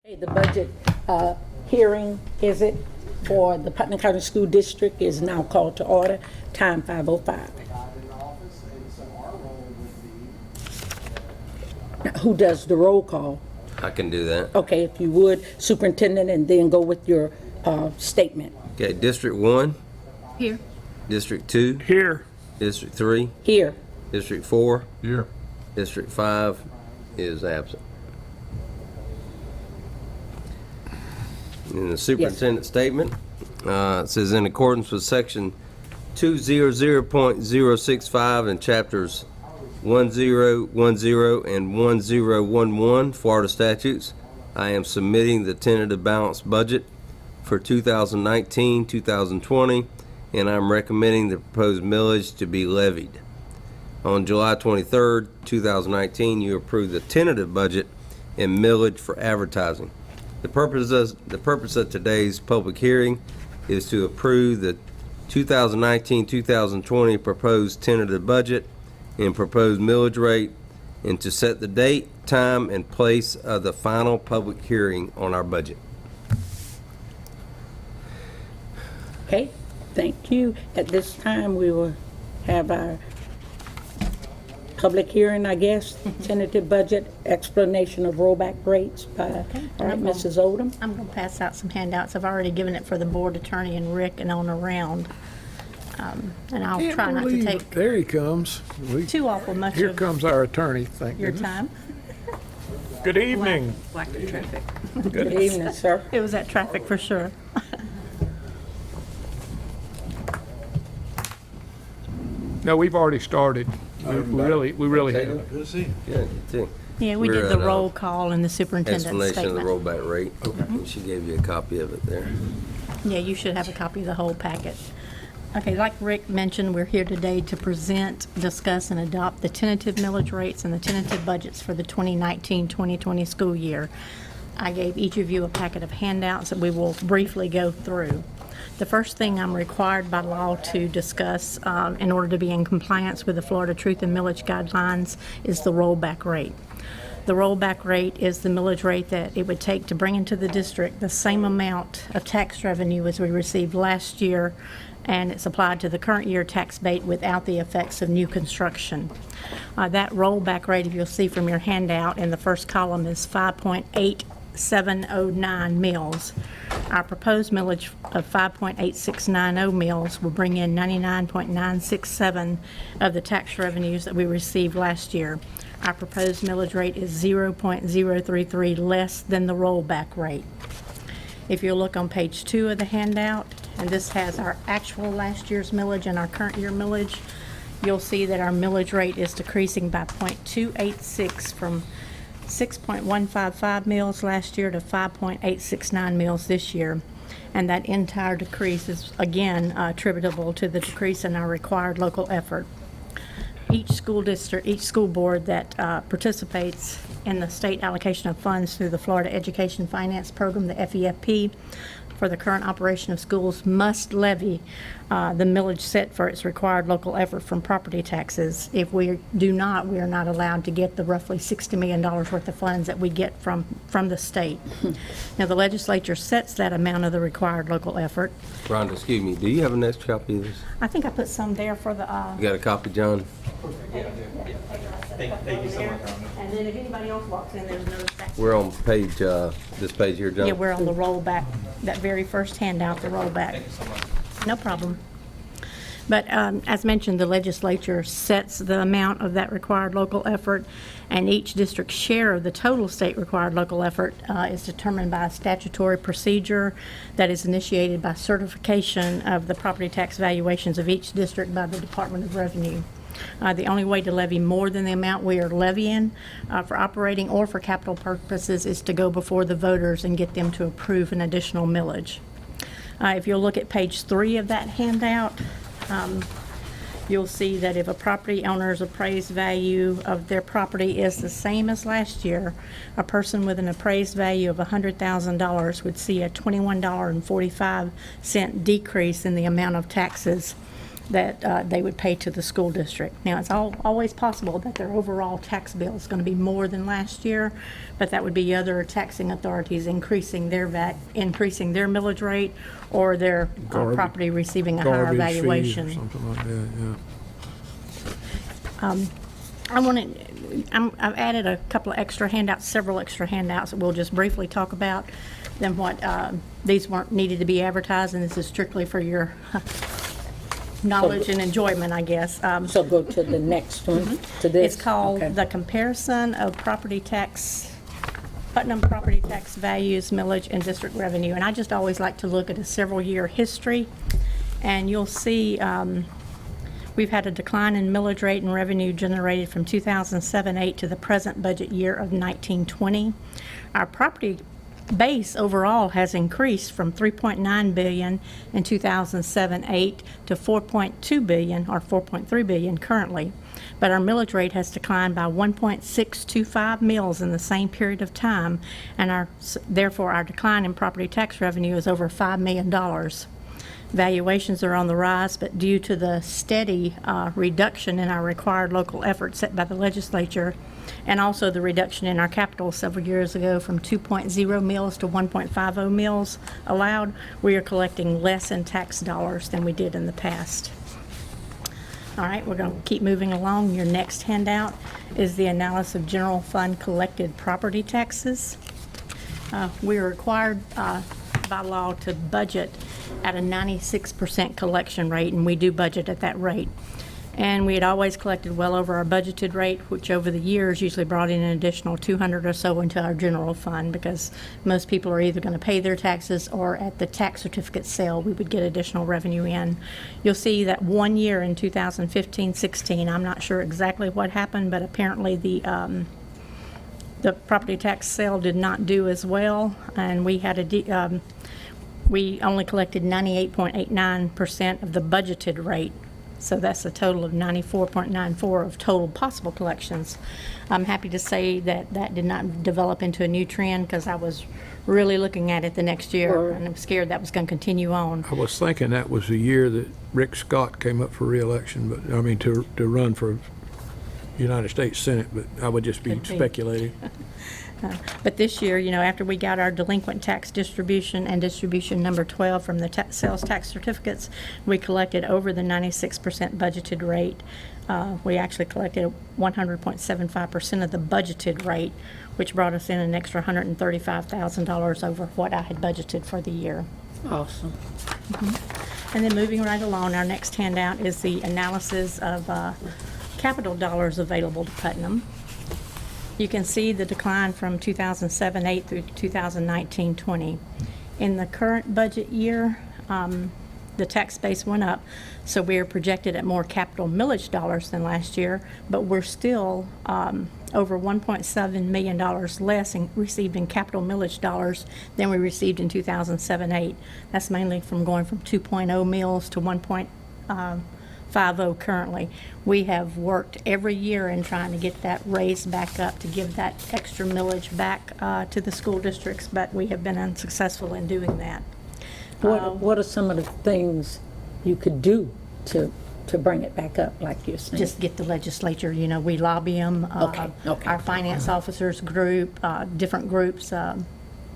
The budget hearing, is it, for the Putnam County School District is now called to order, time 5:05. Who does the roll call? I can do that. Okay, if you would, Superintendent, and then go with your statement. Okay, District 1, Here. District 2, Here. District 3, Here. District 4, Here. District 5 is absent. In the superintendent's statement, it says, in accordance with section 200.065 and chapters 1010 and 1011 Florida statutes, I am submitting the tentative balanced budget for 2019-2020, and I'm recommending the proposed millage to be levied. On July 23rd, 2019, you approved the tentative budget and millage for advertising. The purpose of today's public hearing is to approve the 2019-2020 proposed tentative budget and proposed millage rate, and to set the date, time, and place of the final public hearing on our budget. Okay, thank you. At this time, we will have our public hearing, I guess, tentative budget, explanation of rollback rates by, all right, Mrs. Odom. I'm going to pass out some handouts. I've already given it for the board attorney and Rick and on around. And I'll try not to take There he comes. too awful much Here of comes our attorney, thank your goodness. time. Good evening. Black traffic. Good evening, sir. It was that traffic for sure. No, we've already started. We really have. Good to see you. Yeah, you too. Yeah, we We're did the at, roll call and the superintendent's Explanation of the statement. rollback rate. And she gave you a copy of it there. Yeah, you should have a copy of the whole packet. Okay, like Rick mentioned, we're here today to present, discuss, and adopt the tentative millage rates and the tentative budgets for the 2019-2020 school year. I gave each of you a packet of handouts that we will briefly go through. The first thing I'm required by law to discuss in order to be in compliance with the Florida Truth and Millage Guidelines is the rollback rate. The rollback rate is the millage rate that it would take to bring into the district the same amount of tax revenue as we received last year, and it's applied to the current year tax base without the effects of new construction. That rollback rate, if you'll see from your handout in the first column, is 5.8709 mills. Our proposed millage of 5.8690 mills will bring in 99.967 of the tax revenues that we received last year. Our proposed millage rate is 0.033 less than the rollback rate. If you look on page 2 of the handout, and this has our actual last year's millage and our current year millage, you'll see that our millage rate is decreasing by 0.286 from 6.155 mils last year to 5.869 mils this year. And that entire decrease is, again, attributable to the decrease in our required local effort. Each school district, each school board that participates in the state allocation of funds through the Florida Education Finance Program, the FEFP, for the current operation of schools must levy the millage set for its required local effort from property taxes. If we do not, we are not allowed to get the roughly $60 million worth of funds that we get from the state. Now, the legislature sets that amount of the required local effort. Rhonda, excuse me, do you have an extra copy of this? I think I put some there for the... You got a copy, John? Thank you so much, Rhonda. And then if anybody else walks in, there's another section. We're on page, this page here, John? Yeah, we're on the rollback, that very first handout, the rollback. No problem. But as mentioned, the legislature sets the amount of that required local effort, and each district's share of the total state required local effort is determined by a statutory procedure that is initiated by certification of the property tax valuations of each district by the Department of Revenue. The only way to levy more than the amount we are levying for operating or for capital purposes is to go before the voters and get them to approve an additional millage. If you'll look at page 3 of that handout, you'll see that if a property owner's appraised value of their property is the same as last year, a person with an appraised value of $100,000 would see a $21.45 decrease in the amount of taxes that they would pay to the school district. Now, it's always possible that their overall tax bill is going to be more than last year, but that would be other taxing authorities increasing their millage rate, or their property receiving a higher Garbage fees or valuation. something like that, yeah. I've added a couple of extra handouts, several extra handouts that we'll just briefly talk about. Then these weren't needed to be advertised, and this is strictly for your knowledge and enjoyment, I guess. So go to the next one, to this. It's called Okay. The Comparison of Property Tax, Putnam Property Tax Values, Millage, and District Revenue. And I just always like to look at a several-year history, and you'll see we've had a decline in millage rate and revenue generated from 2007-8 to the present budget year of 1920. Our property base overall has increased from $3.9 billion in 2007-8 to $4.2 billion, or $4.3 billion currently. But our millage rate has declined by 1.625 mills in the same period of time, and therefore our decline in property tax revenue is over $5 million. Valuations are on the rise, but due to the steady reduction in our required local efforts set by the legislature, and also the reduction in our capital several years ago from 2.0 mills to 1.50 mills allowed, we are collecting less in tax dollars than we did in the past. All right, we're going to keep moving along. Your next handout is the analysis of general fund collected property taxes. We are required by law to budget at a 96% collection rate, and we do budget at that rate. And we had always collected well over our budgeted rate, which over the years usually brought in an additional $200 or so into our general fund, because most people are either going to pay their taxes, or at the tax certificate sale we would get additional revenue in. You'll see that one year in 2015-16, I'm not sure exactly what happened, but apparently the property tax sale did not do as well, and we had we only collected 98.89% of the budgeted rate. So that's a total of 94.94 of total possible collections. I'm happy to say that that did not develop into a new trend, because I was really looking at it the next year, and I'm scared that was going to continue on. I was thinking that was the year that Rick Scott came up for re-election, but, I mean, to run for United States Senate, but I would just be Could be. speculating. But this year, after we got our delinquent tax distribution and distribution number 12 from the sales tax certificates, we collected over the 96% budgeted rate. We actually collected 100.75% of the budgeted rate, which brought us in an extra $135,000 over what I had budgeted for the year. Awesome. And then moving right along, our next handout is the analysis of capital dollars available to Putnam. You can see the decline from 2007-8 through 2019-20. In the current budget year, the tax base went up, so we are projected at more capital millage dollars than last year, but we're still over $1.7 million less received in capital millage dollars than we received in 2007-8. That's mainly from going from 2.0 mills to 1.50 currently. We have worked every year in trying to get that raised back up to give that extra millage back to the school districts, but we have been unsuccessful in doing that. What are some of the things you could do to bring it back up, like you're saying? Just get the legislature, we lobby them. Okay. Our finance officers group, different groups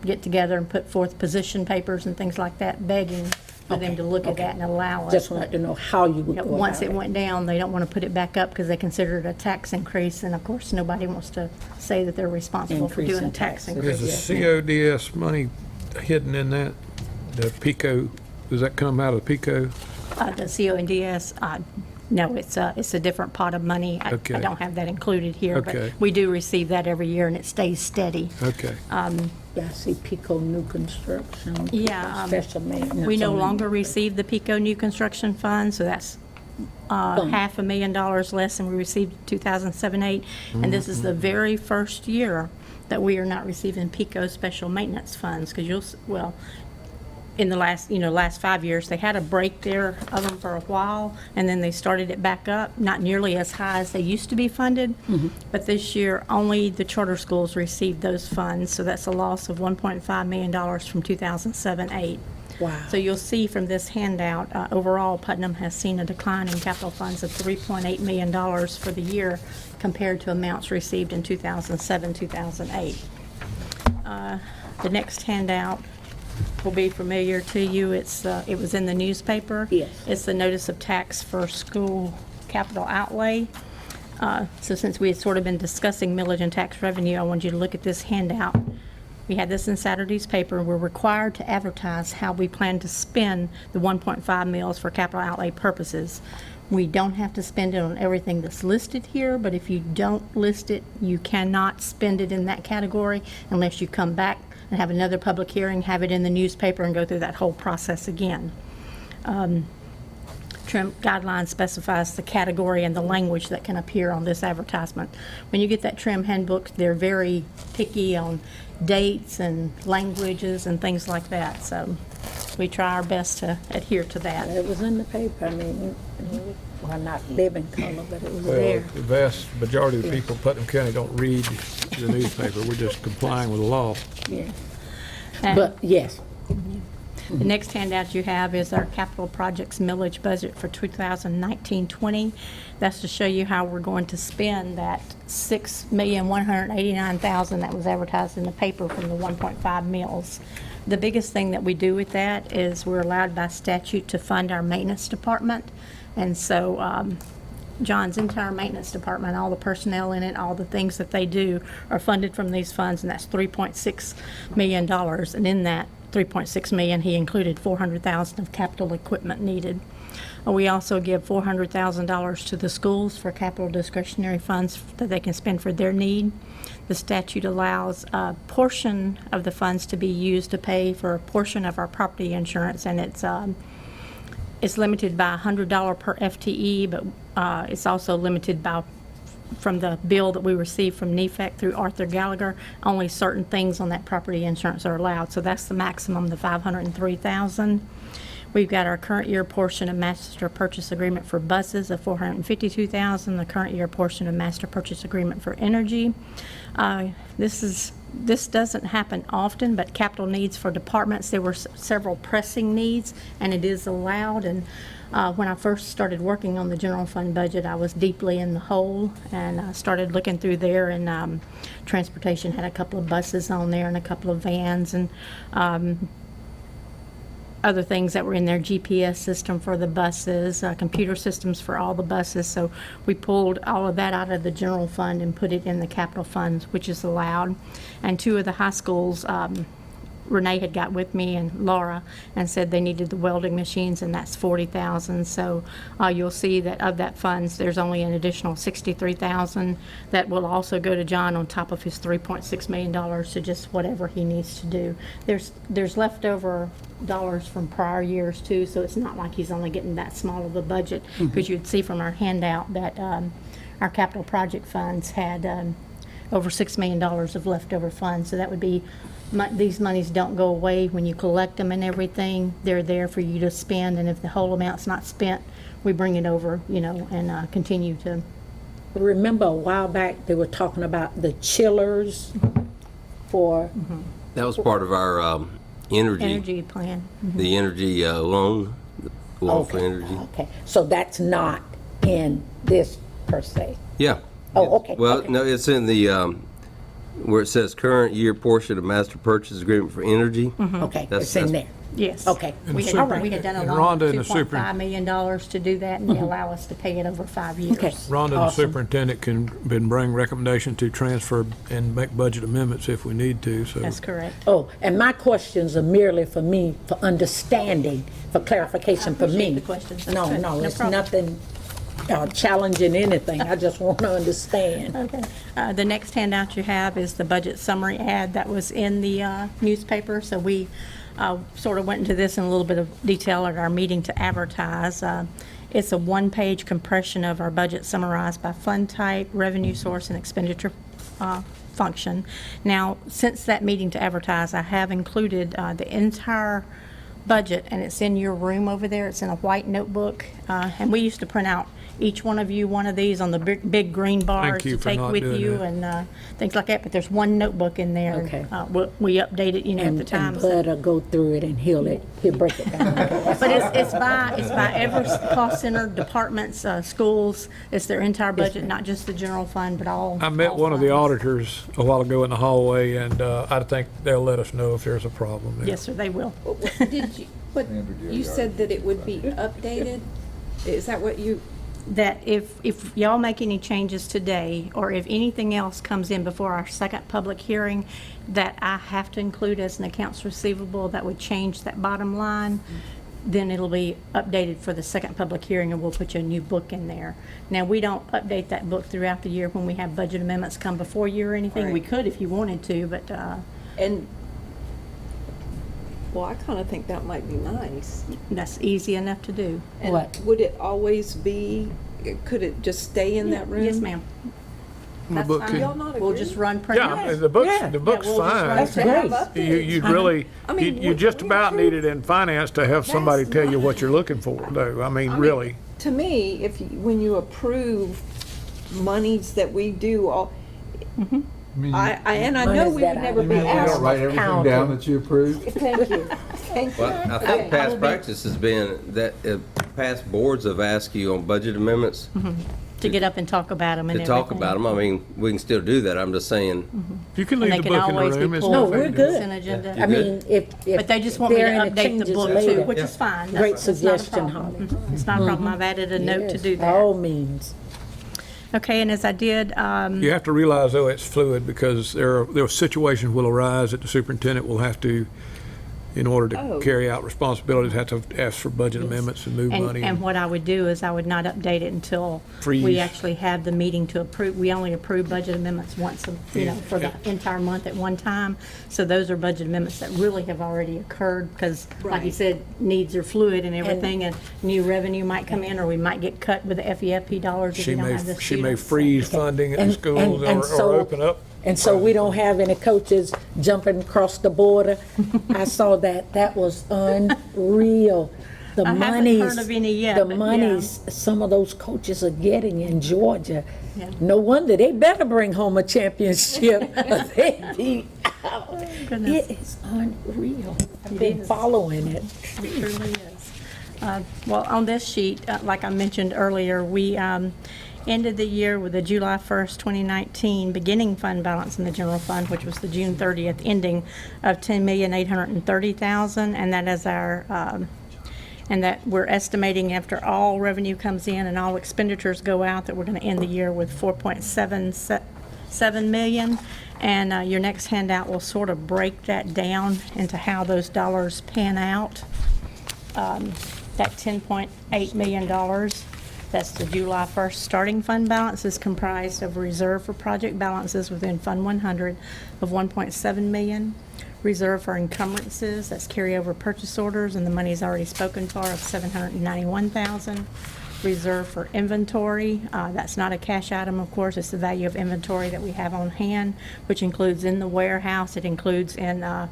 get together and put forth position papers and things like that, begging for them to look at that and allow us. Just wanted to know how you would go about it. Once it went down, they don't want to put it back up because they consider it a tax increase, and of course, nobody wants to say that they're responsible for Increase doing a in tax taxes. increase. Is the CODS money hidden in that? The PICO, does that come out of PICO? The CONDS, no, it's a different pot of money. I Okay. don't have that included here, Okay. but we do receive that every year, and it stays steady. Okay. Yeah, I see Pico New Construction. Yeah, Special maintenance. We no on it. longer receive the PICO New Construction Fund, so that's $500,000 less than we received in 2007-8. And this is the very first year that we are not receiving PICO special maintenance funds, because in the last 5 years, they had a break there of them for a while, and then they started it back up, not nearly as high as they used to be funded. But this year, only the charter schools received those funds, so that's a loss of $1.5 million from 2007-8. Wow. So you'll see from this handout, overall Putnam has seen a decline in capital funds of $3.8 million for the year compared to amounts received in 2007, 2008. The next handout will be familiar to you. It was in the newspaper. Yes. It's the notice of tax for school capital outlay. So since we had sort of been discussing millage and tax revenue, I want you to look at this handout. We had this in Saturday's paper. We're required to advertise how we plan to spend the 1.5 mils for capital outlay purposes. We don't have to spend it on everything that's listed here, but if you don't list it, you cannot spend it in that category unless you come back and have another public hearing, have it in the newspaper, and go through that whole process again. Trim guidelines specifies the category and the language that can appear on this advertisement. When you get that trim handbook, they're very picky on dates and languages and things like that. So we try our best to adhere to that. It was in the paper, I mean, well, not living color, but it was Well, there. the vast majority of the people in Putnam County don't read the newspaper. We're just complying with the law. Yeah. And But, yes, the next handout you have is our capital projects millage budget for 2019-20. That's to show you how we're going to spend that $6,189,000 that was advertised in the paper from the 1.5 mils. The biggest thing that we do with that is we're allowed by statute to fund our maintenance department. And so John's entire maintenance department, all the personnel in it, all the things that they do are funded from these funds, and that's $3.6 million. And in that $3.6 million, he included $400,000 of capital equipment needed. We also give $400,000 to the schools for capital discretionary funds that they can spend for their need. The statute allows a portion of the funds to be used to pay for a portion of our property insurance, and it's limited by $100 per FTE, but it's also limited by from the bill that we received from NEFAC through Arthur Gallagher. Only certain things on that property insurance are allowed, so that's the maximum, the $503,000. We've got our current year portion of master purchase agreement for buses of $452,000, the current year portion of master purchase agreement for energy. This doesn't happen often, but capital needs for departments, there were several pressing needs, and it is allowed. And when I first started working on the general fund budget, I was deeply in the hole, and I started looking through there, and transportation had a couple of buses on there and a couple of vans, and other things that were in their GPS system for the buses, computer systems for all the buses. So we pulled all of that out of the general fund and put it in the capital funds, which is allowed. And two of the high schools, Renee had got with me and Laura and said they needed the welding machines, and that's $40,000. So you'll see that of that funds, there's only an additional $63,000 that will also go to John on top of his $3.6 million to just whatever he needs to do. There's leftover dollars from prior years too, so it's not like he's only getting that small of a budget, because you'd see from our handout that our capital project funds had over $6 million of leftover funds. So that would be, these monies don't go away when you collect them and everything. They're there for you to spend, and if the whole amount's not spent, we bring it over, and continue to. remember a while back, they were talking about the chillers for, That was part of our Energy plan. the energy loan for okay, energy. okay. So that's not in this per se? Yeah. Oh, okay, Well, okay. no, it's in the, where it says current year portion of master purchase agreement for energy. Okay, That's- it's in that's- there. Yes. Okay. We super- had, we had done a and loan Rhonda of and the super- $2.5 million to do that, and they allow us to pay it over 5 years. Okay. Rhonda, the Awesome. superintendent, can bring recommendation to transfer and make budget amendments if we need to, so. That's correct. Oh, and my questions are merely for me, for understanding, for clarification for appreciate me. the questions. That's No, good. no, No it's problem. nothing challenging anything. I just want to understand. Okay. The next handout you have is the budget summary ad that was in the newspaper. So we sort of went into this in a little bit of detail at our meeting to advertise. It's a one-page compression of our budget summarized by fund type, revenue source, and expenditure function. Now, since that meeting to advertise, I have included the entire budget, and it's in your room over there. It's in a white notebook, and we used to print out each one of you one of these on the big green bars you to for take not with doing you that. and things like that, but there's one notebook in there. Okay. We update it, at the And time. Bud will go through it and he'll break it down. But it's by every cost center, departments, schools. It's their entire budget, not just the general fund, but all. I met all one of the funds. auditors a while ago in the hallway, and I think they'll let us know if there's a problem there. Yes, sir, they will. Did you, but you said that it would be updated? Is that what you, That if y'all make any changes today, or if anything else comes in before our second public hearing that I have to include as an accounts receivable that would change that bottom line, then it'll be updated for the second public hearing, and we'll put you a new book in there. Now, we don't update that book throughout the year when we have budget amendments come before you or anything. We Right. could if you wanted to, but and, well, I kind of think that might be nice. that's easy enough to do. And What? would it always be, could it just stay in that room? Yes, ma'am. The book Do y'all can- not agree? We'll just run print. Yeah, the book's Yeah. fine. we'll just run That's To have great. updates. You'd really, I mean, you just we about approve- need it in finance to have somebody That's tell you what you're looking for, though. I mean, really. To me, when you approve monies that we do, all, and I know Monies we that would I- never You be mean we asked. don't Write everything Counted. down that you approve? Thank you, thank you. Well, I think past practice has been that past boards have asked you on budget amendments To get up and talk about them and to everything. talk about them. I mean, we can still do that. I'm just saying, You can And leave they the can book in the always be room. It's pulled. No, nothing we're to do. good. Consent agenda. I mean, if But they just want me to there are any update the changes book too, later, which is fine. Great That's not a suggestion, problem. Holly. It's not a problem. I've added a note to yes, do by all that. means. Okay, and as I did, You have to realize, though, it's fluid because there are situations will arise that the superintendent will have to, in order to Oh. carry out responsibilities, have to ask for budget amendments and move money. and what I would do is I would not update it until we Freeze. actually have the meeting to approve. We only approve budget amendments once, for the entire month at one time. So those are budget amendments that really have already occurred because, like you Right. said, needs are fluid and everything, and new revenue might come in, or we might get cut with the FEFP dollars if She you don't may, have the she may students. freeze funding at And- schools and or so- open up. And so we don't have any coaches jumping across the border. I saw that. That was unreal. The I haven't monies, heard of any yet, the but yeah. monies some of those coaches are getting in Georgia. Yeah. No wonder they better bring home a championship or they be out. Goodness. It is unreal. I've It been is. following it. It truly is. Well, on this sheet, like I mentioned earlier, we ended the year with a July 1st, 2019 beginning fund balance in the general fund, which was the June 30th ending of $10,830,000, and that is our, and that we're estimating after all revenue comes in and all expenditures go out, that we're going to end the year with $4.77 million. And your next handout will sort of break that down into how those dollars pan out. That $10.8 million, that's the July 1st starting fund balance, is comprised of reserve for project balances within Fund 100 of $1.7 million, reserve for encumbrances, that's carryover purchase orders, and the money's already spoken for, of $791,000. Reserve for inventory, that's not a cash item, of course, it's the value of inventory that we have on hand, which includes in the warehouse, it includes in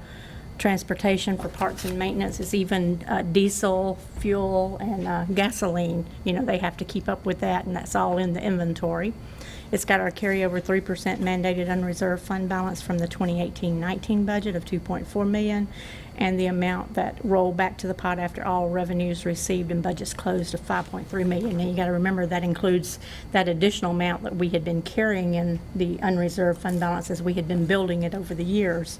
transportation for parts and maintenance, it's even diesel, fuel, and gasoline. You know, they have to keep up with that, and that's all in the inventory. It's got our carryover 3% mandated unreserved fund balance from the 2018-19 budget of $2.4 million, and the amount that rolled back to the pot after all revenues received and budgets closed of $5.3 million. Now, you got to remember that includes that additional amount that we had been carrying in the unreserved fund balance as we had been building it over the years.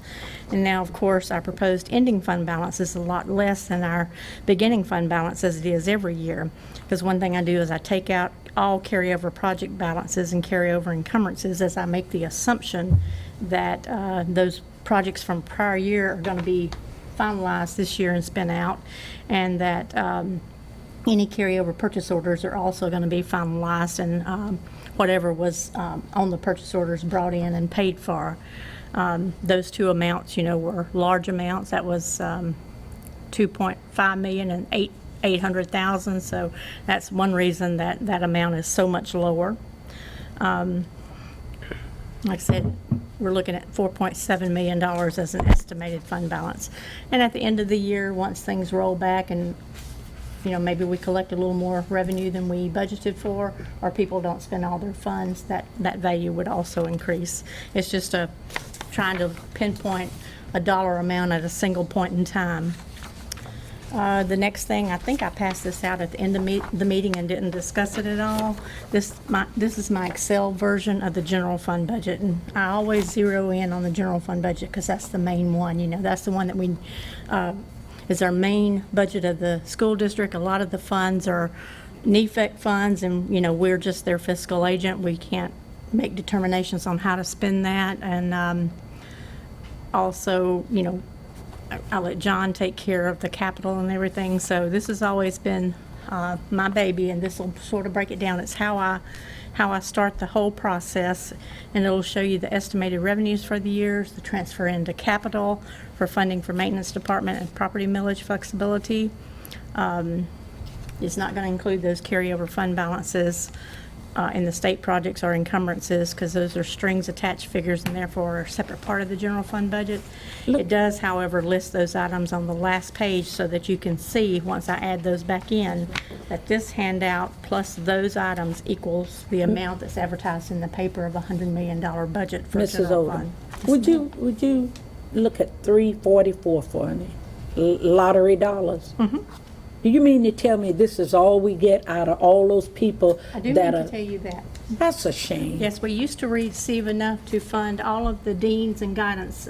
And now, of course, our proposed ending fund balance is a lot less than our beginning fund balance, as it is every year. Because one thing I do is I take out all carryover project balances and carryover encumbrances as I make the assumption that those projects from prior year are going to be finalized this year and spent out, and that any carryover purchase orders are also going to be finalized, and whatever was on the purchase orders brought in and paid for. Those two amounts, you know, were large amounts. That was $2.5 million and $800,000, so that's one reason that that amount is so much lower. Like I said, we're looking at $4.7 million as an estimated fund balance. And at the end of the year, once things roll back and maybe we collect a little more revenue than we budgeted for, or people don't spend all their funds, that value would also increase. It's just trying to pinpoint a dollar amount at a single point in time. The next thing, I think I passed this out at the end of the meeting and didn't discuss it at all. This is my Excel version of the general fund budget, and I always zero in on the general fund budget because that's the main one. That's the one that we is our main budget of the school district. A lot of the funds are NEFAC funds, and we're just their fiscal agent. We can't make determinations on how to spend that, and also, I'll let John take care of the capital and everything. So this has always been my baby, and this will sort of break it down. It's how I start the whole process, and it'll show you the estimated revenues for the years, the transfer into capital for funding for maintenance department and property millage flexibility. It's not going to include those carryover fund balances in the state projects or encumbrances, because those are strings attached figures and therefore are a separate part of the general fund budget. It does, however, list those items on the last page so that you can see, once I add those back in, that this handout plus those items equals the amount that's advertised in the paper of a $100 million budget for Mrs. general Odom, fund. would you look at 344 for me? Lottery dollars? Mm-hmm. Do you mean to tell me this is all we get out of all those people I do that need to are? tell you that. That's a shame. Yes, we used to receive enough to fund all of the deans and guidance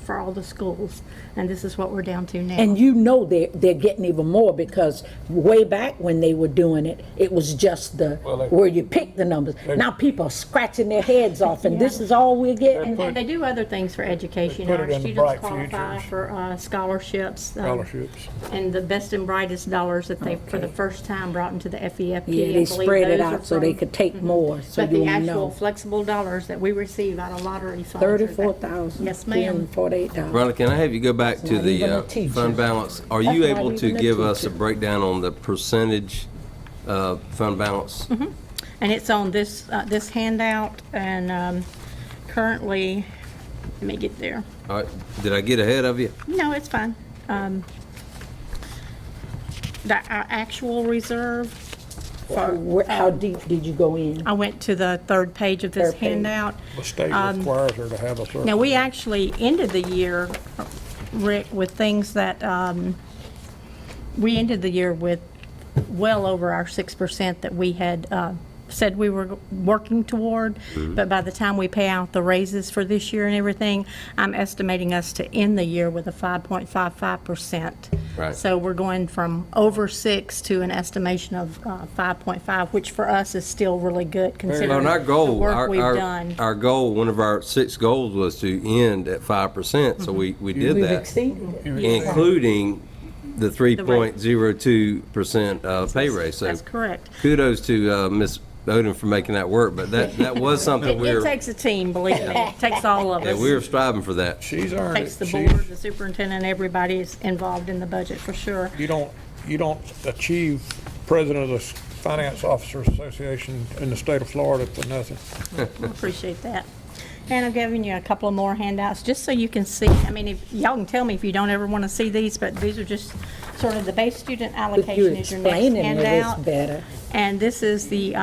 for all the schools, and this is what we're down to now. And they're getting even more, because way back when they were doing it, it was just where you pick the numbers. Now people are scratching their heads off, and this is all we're getting. And they do other things for education. They put Our it in the students Bright qualify Futures. for scholarships. Scholarships. And the best and brightest dollars that they, for the first time, brought into the FEFP. Yeah, I they believe spread it those are out so they from- could take more, so But the you'll actual know. flexible dollars that we receive out of lottery funds. are- 34,000. Yes, ma'am. $48. Rhonda, can I have you go back to not even the a teacher. fund balance? Are That's you not able to even a give us a teacher. breakdown on the percentage fund balance? And it's on this handout, and currently, let me get there. All right, did I get ahead of you? No, it's fine. Our actual reserve, How deep did you go in? I went to the third page of this Third page. handout. The state requires her to have a certain. Now, we actually ended the year, Rick, with things that, we ended the year with well over our 6% that we had said we were working toward. But by the time we pay out the raises for this year and everything, I'm estimating us to end the year with a 5.55%. Right. So we're going from over 6 to an estimation of 5.5, which for us is still really good considering Well, and our the goal, work we've done. our goal, one of our 6 goals was to end at 5%, so we did We've that, exceeded it. including the 3.02% pay raise. So That's correct. kudos to Ms. Odom for making that work, but that was something It takes a team, believe me. It takes all of yeah, us. we were striving for that. She's earned Takes it. the She's- board, the superintendent, everybody is involved in the budget for sure. You don't achieve president of the Finance Officers Association in the state of Florida for nothing. I appreciate that. And I've given you a couple of more handouts, just so you can see. I mean, if y'all can tell me if you don't ever want to see these, but these are just sort of the base student But allocation you're is your next explaining it is handout. better. And this is the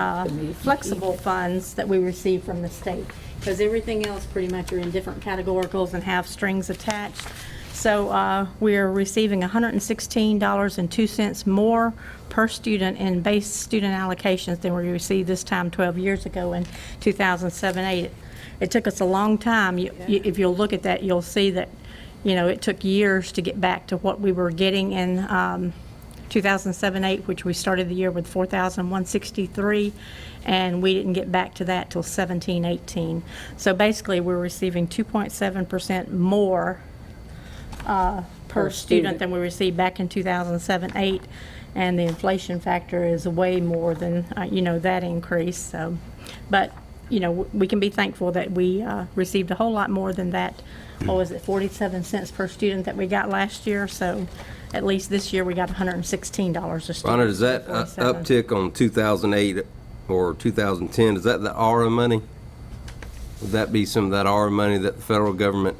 flexible funds that we receive from the state, because everything else pretty much are in different categoricals and have strings attached. So we are receiving $116.02 more per student in base student allocations than we received this time 12 years ago in 2007-8. It took us a long time. If you'll look at that, you'll see that, it took years to get back to what we were getting in 2007-8, which we started the year with 4,163, and we didn't get back to that till 17-18. So basically, we're receiving 2.7% more per student than we received back in 2007-8, and the inflation factor is way more than that increase. So, but we can be thankful that we received a whole lot more than that. What was it, 47 cents per student that we got last year? So at least this year we got $116 a student. Rhonda, does that 47. uptick on 2008 or 2010, is that the ARA money? Would that be some of that ARA money that the federal government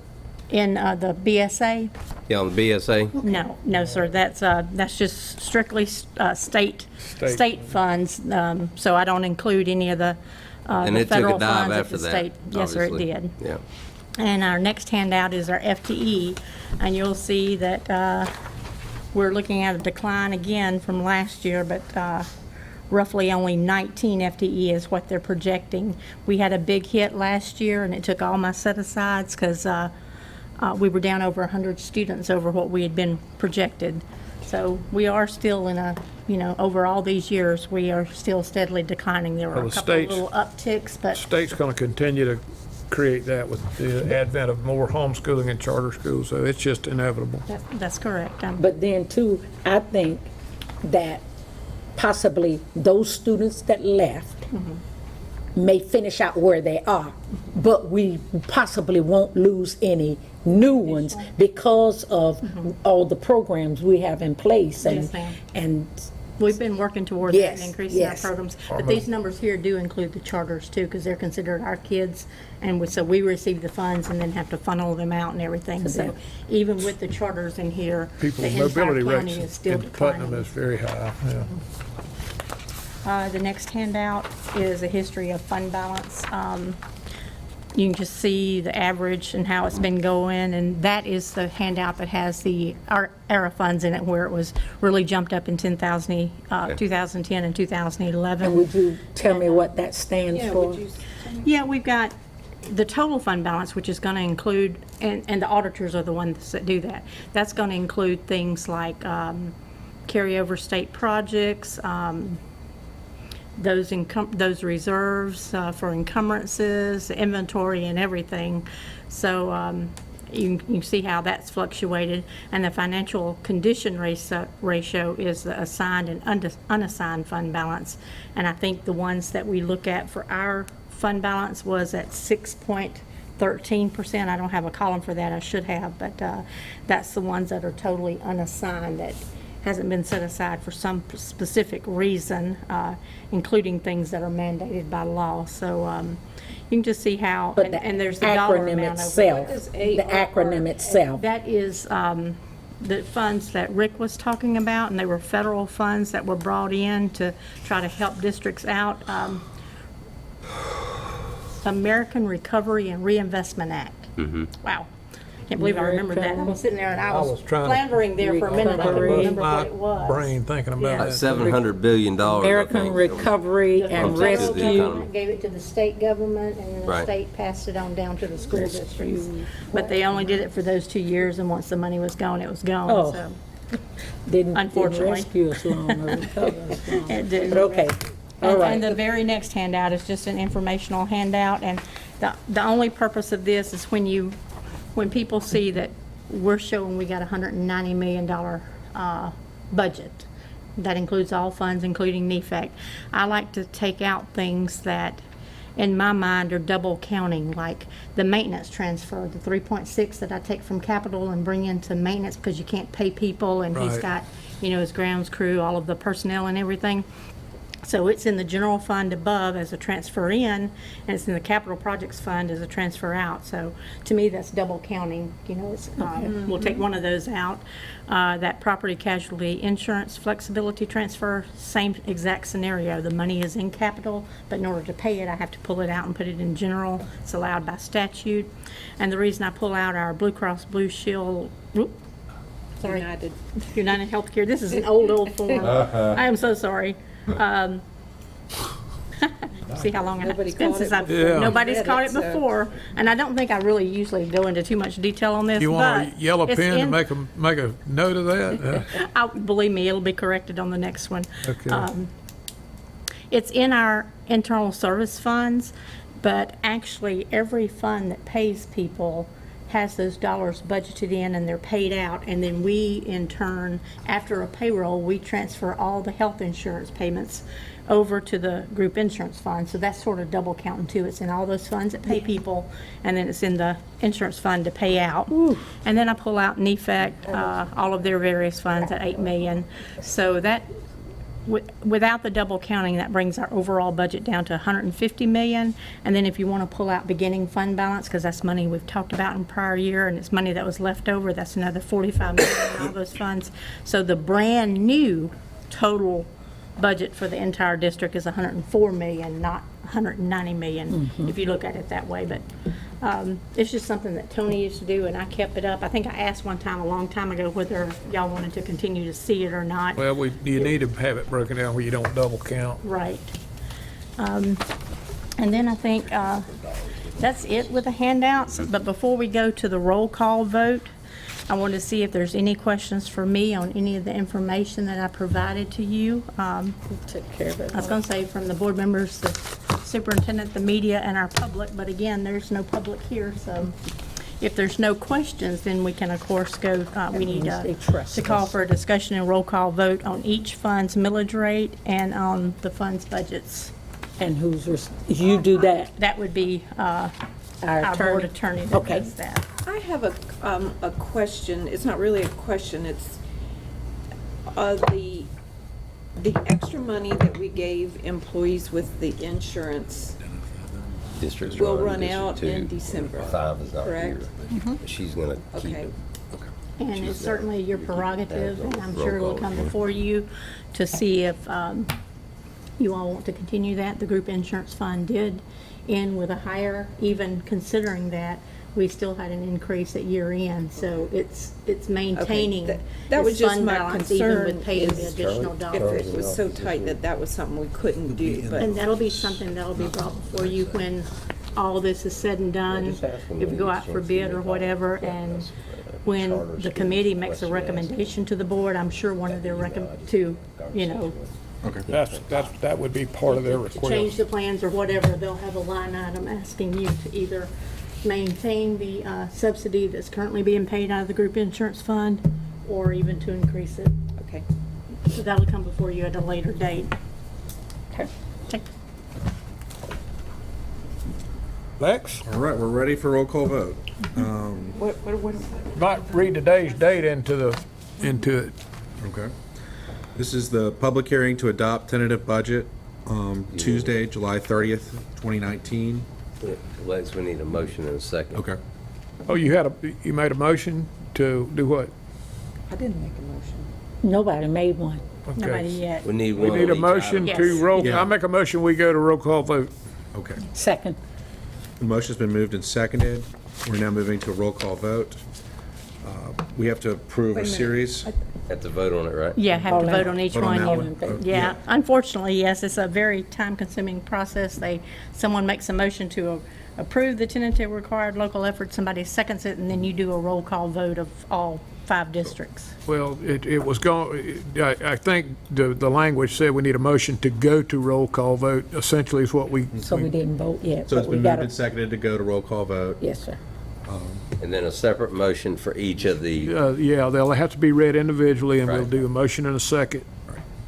In the BSA, Yeah, on the BSA? no, sir, that's just strictly state funds, so I don't include any of the And the it took a federal dive funds at after the that, state. Yes, sir, it obviously. did. Yeah. And our next handout is our FTE, and you'll see that we're looking at a decline again from last year, but roughly only 19 FTE is what they're projecting. We had a big hit last year, and it took all my set-asides because we were down over 100 students over what we had been projected. So we are still in a, over all these years, we are still steadily declining. There were Well, a the couple of state's- little upticks, but State's going to continue to create that with the advent of more homeschooling and charter schools, so it's just inevitable. that's correct. But then too, I think that possibly those students that left may finish out where they are, but we possibly won't lose any new ones because of all the programs we have in place. Yes, ma'am. And We've been working towards that Yes, and increasing our yes. programs. But these numbers here do include the charters too, because they're considered our kids. And so we receive the funds and then have to funnel them out and everything. So even with the charters in here, the People's entire mobility county is rates still in Putnam declining. is very high, yeah. The next handout is a history of fund balance. You can just see the average and how it's been going, and that is the handout that has our ERA funds in it, where it was really jumped up in 2010 and 2011. would you tell me what that stands for? Yeah, we've got the total fund balance, which is going to include, and the auditors are the ones that do that. That's going to include things like carryover state projects, those reserves for encumbrances, inventory, and everything. So you can see how that's fluctuated. And the financial condition ratio is the assigned and unassigned fund balance. And I think the ones that we look at for our fund balance was at 6.13%. I don't have a column for that, I should have, but that's the ones that are totally unassigned, that hasn't been set aside for some specific reason, including things that are mandated by law. So you can just see how, But the and there's the dollar acronym amount over itself, it. the acronym itself. That is the funds that Rick was talking about, and they were federal funds that were brought in to try to help districts out. American Recovery and Reinvestment Act. Wow. Can't believe I remember that. I was sitting there and I was trying to floundering there for a minute. I couldn't remember what it was. Brain thinking about Like that. $700 billion, I American think. Recovery The and federal Rescue. government gave it to the state government, and then the Right. state passed it on down to the school districts. But they only did it for those 2 years, and once the money was gone, it was gone, Oh. so. Didn't Unfortunately. rescue us long or recover us long. It didn't. But okay, all And right. the very next handout is just an informational handout, and the only purpose of this is when people see that we're showing we got a $190 million budget. That includes all funds, including NEFAC. I like to take out things that, in my mind, are double counting, like the maintenance transfer, the 3.6 that I take from capital and bring into maintenance because you can't pay people, and he's Right. got, his grounds crew, all of the personnel and everything. So it's in the general fund above as a transfer in, and it's in the capital projects fund as a transfer out. So to me, that's double counting. We'll take one of those out. That property casualty insurance flexibility transfer, same exact scenario. The money is in capital, but in order to pay it, I have to pull it out and put it in general. It's allowed by statute. And the reason I pull out our Blue Cross Blue Shield, sorry, United Healthcare, this is an old form. I am so sorry. See how long it's been since I've, Yeah. nobody's Read caught it, it so- before. And I don't think I really usually go into too much detail on this, You want a but yellow it's pen to in- make a note of that? believe me, it'll be corrected on the next one. Okay. It's in our internal service funds, but actually every fund that pays people has those dollars budgeted in and they're paid out. And then we, in turn, after a payroll, we transfer all the health insurance payments over to the group insurance fund. So that's sort of double counting too. It's in all those funds that pay people, and then it's in the insurance fund to pay out. And then I pull out NEFAC, all of their various funds at $8 million. So that Without the double counting, that brings our overall budget down to 150 million. And then if you want to pull out beginning fund balance, because that's money we've talked about in prior year, and it's money that was left over, that's another 45 million in all those funds. So the brand-new total budget for the entire district is 104 million, not 190 million, if you look at it that way. But it's just something that Tony used to do, and I kept it up. I think I asked one time, a long time ago, whether y'all wanted to continue to see it or not. Well, you need to have it broken down where you don't double count. Right. And then I think that's it with the handouts. But before we go to the roll call vote, I wanted to see if there's any questions for me on any of the information that I provided to you. Take care of it. I was going to say from the board members, the superintendent, the media, and our public, but again, there's no public here, so if there's no questions, then we can, of course, go, we need means they to trust call us. for a discussion and roll call vote on each fund's millage rate and on the fund's budgets. And you do that, That would be our our board attorney? attorney that Okay. does that. I have a question. It's not really a question. It's the extra money that we gave employees with the insurance District will 1, run District out 2. in December. 5 is not here. Correct? She's gonna keep Okay. it. And it's certainly your prerogative, and I'm sure we'll come before you to see if you all want to continue that. The group insurance fund did end with a higher, even considering that, we still had an increase at year end, so it's maintaining Okay, that was its just fund my balance even concern with paying the is additional If dollars. it was so tight that was something we couldn't do, And but that'll be something that'll be brought before you when all this is said and done, if we go out for bid or whatever, and when the committee makes a recommendation to the board, I'm sure one of their That would be part of their change request. the plans or whatever, they'll have a line item asking you to either maintain the subsidy that's currently being paid out of the group insurance fund, or even to increase it. okay. So that'll come before you at a later date. Okay. Okay. Lex, All right, we're ready for roll call vote. might read today's date into it. Okay. This is the public hearing to adopt tentative budget, Tuesday, July 30th, 2019. Lex, we need a motion in a second. Okay. Oh, you made a motion to do what? I didn't make a motion. Nobody made one. Okay. Nobody yet. We need We one need a on each motion Yes. to roll, Yeah. I make a motion, we go to roll call vote. Okay. Second. The motion's been moved and seconded. We're now moving to a roll call vote. We have to approve Wait a a minute. series. Have to vote on it, right? Yeah, have to vote on each Vote on that one. one. Yeah, unfortunately, yes, it's a very time-consuming process. Someone makes a motion to approve the tentative required local effort, somebody seconds it, and then you do a roll call vote of all 5 districts. Well, it was going, I think the language said we need a motion to go to roll call vote, essentially is what we. So we didn't vote yet. So it's but we been moved gotta- and seconded to go to roll call vote. Yes, sir. And then a separate motion for each of the, Yeah, they'll have to be read individually, and we'll Right. do a motion and a second.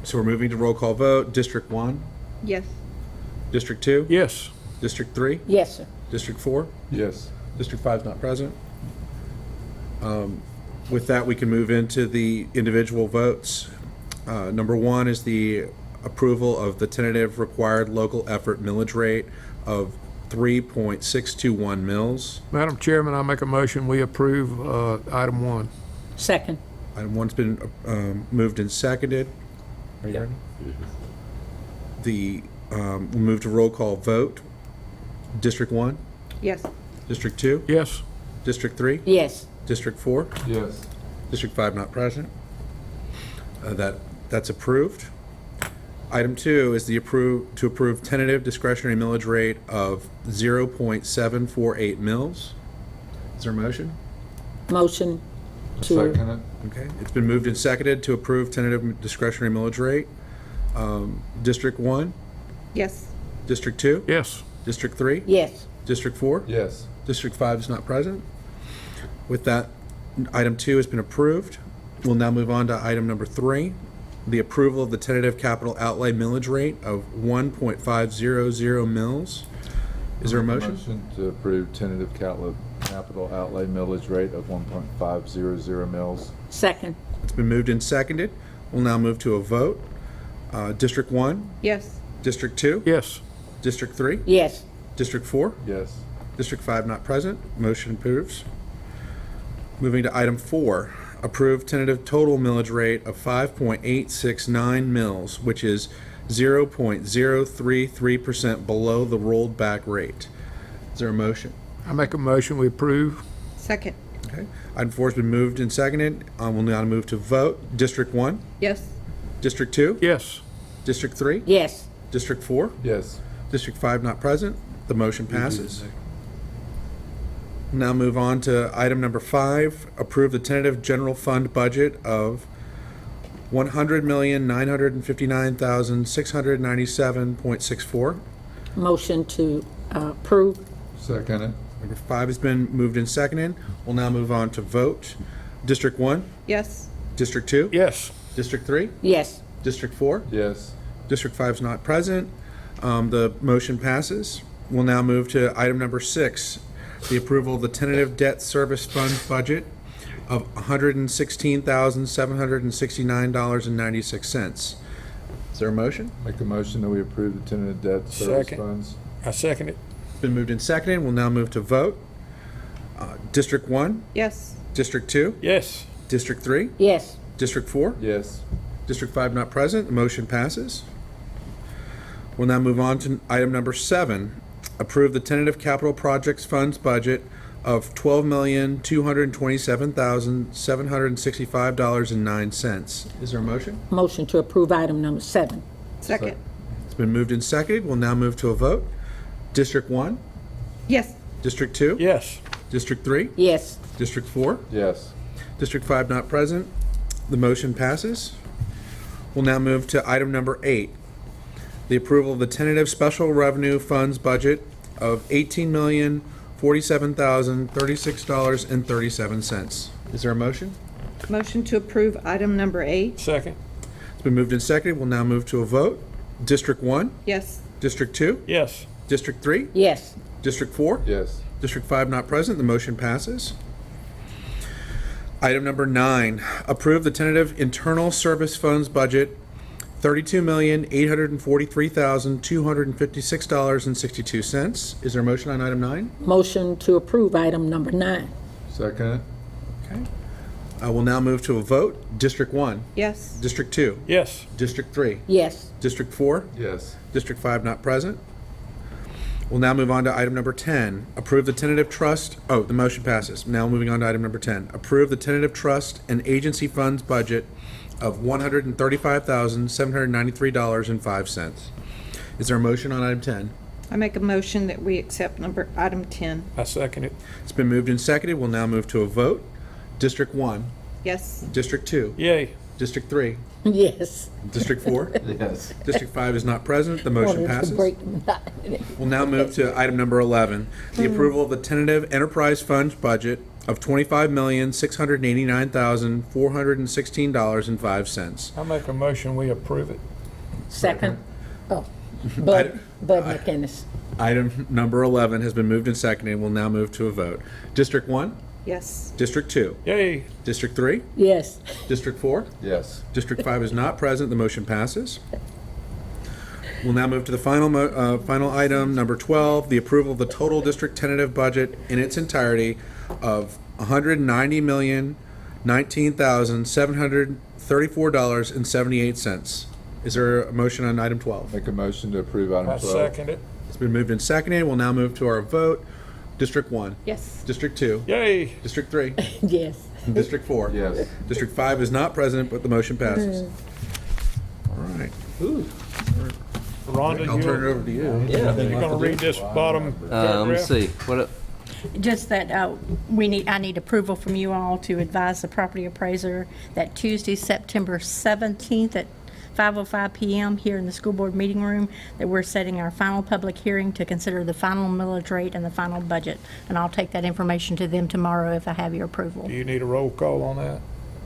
So we're moving to roll call vote. District 1, Yes. District 2, Yes, District 3, Yes, sir. District 4, Yes. District 5 is not present. With that, we can move into the individual votes. Number 1 is the approval of the tentative required local effort millage rate of 3.621 mils. Madam Chairman, I make a motion, we approve item 1. Second. Item 1's been moved and seconded. Are you ready? We'll move to roll call vote. District 1, Yes. District 2, Yes, District 3, Yes. District 4, Yes. District 5 not present. That's approved. Item 2 is to approve tentative discretionary millage rate of 0.748 mils. Is there a motion? Motion to, Second it? Okay, it's been moved and seconded to approve tentative discretionary millage rate. District 1, Yes. District 2, yes. District 3, yes. District 4, Yes. District 5 is not present. With that, item 2 has been approved. We'll now move on to item number 3, the approval of the tentative capital outlay millage rate of 1.500 mils. Is there a motion? Motion to approve tentative capital outlay millage rate of 1.500 mils. Second. It's been moved and seconded. We'll now move to a vote. District 1, Yes. District 2, Yes. District 3, Yes. District 4, Yes. District 5 not present. Motion approves. Moving to item 4, approve tentative total millage rate of 5.869 mils, which is 0.033% below the rolled back rate. Is there a motion? I make a motion, we approve. Second. Okay. Item 4 has been moved and seconded. We'll now move to vote. District 1, Yes. District 2, Yes. District 3, Yes. District 4, Yes. District 5 not present. The motion passes. Now move on to item number 5, approve the tentative general fund budget of $100,959,697.64. Motion to approve. Second it. Number 5 has been moved and seconded. We'll now move on to vote. District 1, Yes. District 2, Yes. District 3, Yes. District 4, Yes. District 5 is not present. The motion passes. We'll now move to item number 6, the approval of the tentative debt service fund budget of $116,769.96. Is there a motion? Make a motion that we approve the tentative debt service Second. funds. I second it. It's been moved and seconded. We'll now move to vote. District 1, Yes. District 2, Yes. District 3, Yes. District 4, Yes. District 5 not present. The motion passes. We'll now move on to item number 7, approve the tentative capital projects funds budget of $12,227,765.09. Is there a motion? Motion to approve item number 7. Second. It's been moved and seconded. We'll now move to a vote. District 1, Yes. District 2, Yes. District 3, Yes. District 4, Yes. District 5 not present. The motion passes. We'll now move to item number 8, the approval of the tentative special revenue funds budget of $18,047,036.37. Is there a motion? Motion to approve item number 8. Second. It's been moved and seconded. We'll now move to a vote. District 1, Yes. District 2, Yes. District 3, Yes. District 4, Yes. District 5 not present. The motion passes. Item number 9, approve the tentative internal service funds budget, $32,843,256.62. Is there a motion on item 9? Motion to approve item number 9. Second it. Okay. I will now move to a vote. District 1, Yes. District 2, Yes. District 3, Yes. District 4, Yes. District 5 not present. We'll now move on to item number 10, approve the tentative trust, the motion passes. Now moving on to item number 10, approve the tentative trust and agency funds budget of $135,793.05. Is there a motion on item 10? I make a motion that we accept item 10. I second it. It's been moved and seconded. We'll now move to a vote. District 1, Yes. District 2, Yay. District 3, Yes. District 4, Yes. District 5 is not present. The motion Wanted to passes. break the monotony. We'll now move to item number 11, the approval of the tentative enterprise funds budget of $25,689,416.05. I make a motion, we approve it. Second. Oh, Bud McInnes. Item number 11 has been moved and seconded. We'll now move to a vote. District 1, Yes. District 2, Yay. District 3, Yes. District 4, Yes. District 5 is not present. The motion passes. We'll now move to the final item, number 12, the approval of the total district tentative budget in its entirety of $190,019,734.78. Is there a motion on item 12? Make a motion to approve item I 12. second it. It's been moved and seconded. We'll now move to our vote. District 1, Yes. District 2, Yay. District 3, Yes. District 4. Yes. District 5 is not present, but the motion passes. All right. Rhonda, I'll turn it over to you. you're gonna read this bottom Let me paragraph? see, what, Just that I need approval from you all to advise the property appraiser that Tuesday, September 17th at 5:05 PM here in the school board meeting room, that we're setting our final public hearing to consider the final millage rate and the final budget. And I'll take that information to them tomorrow if I have your approval. Do you need a roll call on that?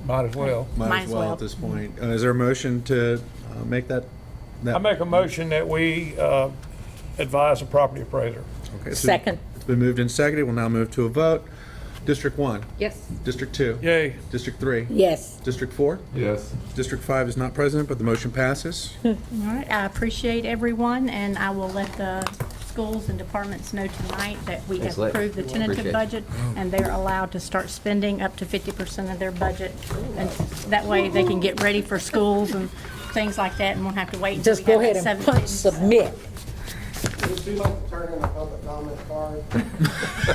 Might as well. Might as well at this point. Is there a motion to make that? I make a motion that we advise the property appraiser. Okay, so Second. It's been moved and seconded. We'll now move to a vote. District 1, Yes. District 2, Yay. District 3, Yes. District 4. Yes. District 5 is not present, but the motion passes. All right, I appreciate everyone, and I will let the schools and departments know tonight that we have Thanks, Lex. approved the Appreciate tentative it. budget, and they're allowed to start spending up to 50% of their budget. And that way, they can get ready for schools and things like that, and won't have to wait until Just we go have ahead that and punch 17. submit. Would you like to turn in a public comment card?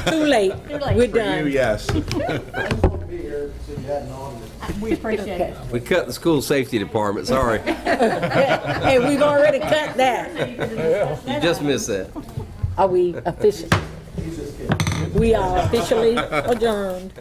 Too late. late. We're You, done. yes. I just want to be here so you had an audience. We appreciate it. We cut the school safety department, sorry. Hey, we've already cut that. You just missed that. Are we official? We are officially adjourned.